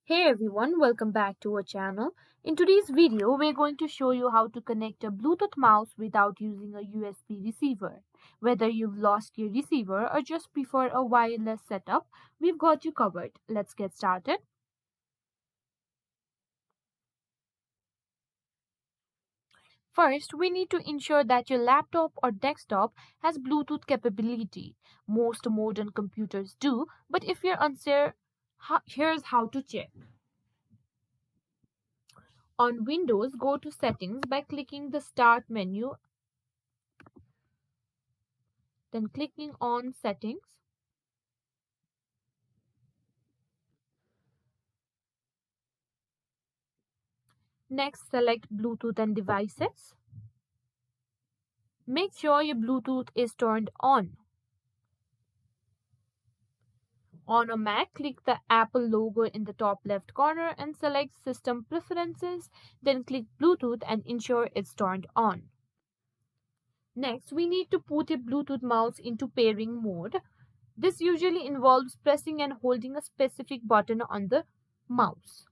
Hey everyone, welcome back to our channel. In today's video, we're going to show you how to connect a Bluetooth mouse without using a USB receiver. Whether you've lost your receiver or just prefer a wireless setup, we've got you covered. Let's get started. First, we need to ensure that your laptop or desktop has Bluetooth capability. Most modern computers do, but if you're unsure, here's how to check. On Windows, go to Settings by clicking the Start menu, then clicking on Settings. Next, select Bluetooth and devices. Make sure your Bluetooth is turned on. On a Mac, click the Apple logo in the top left corner and select System Preferences. Then click Bluetooth and ensure it's turned on. Next, we need to put a Bluetooth mouse into pairing mode. This usually involves pressing and holding a specific button on the mouse.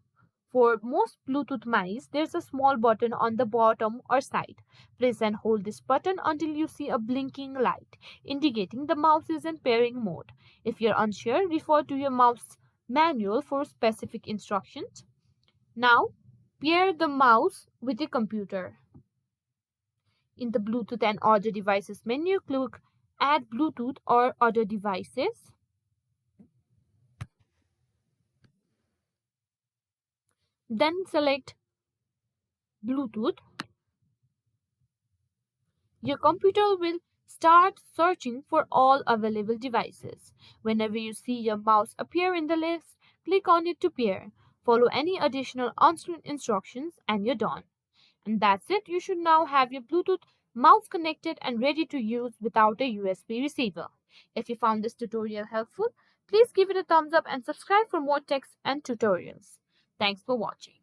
For most Bluetooth mice, there's a small button on the bottom or side. Press and hold this button until you see a blinking light, indicating the mouse is in pairing mode. If you're unsure, refer to your mouse manual for specific instructions. Now, pair the mouse with the computer. In the Bluetooth and other devices menu, click Add Bluetooth or Other Devices. Then select Bluetooth. Your computer will start searching for all available devices. Whenever you see your mouse appear in the list, click on it to pair. Follow any additional on-screen instructions and you're done. And that's it. You should now have your Bluetooth mouse connected and ready to use without a USB receiver. If you found this tutorial helpful, please give it a thumbs up and subscribe for more tips and tutorials. Thanks for watching.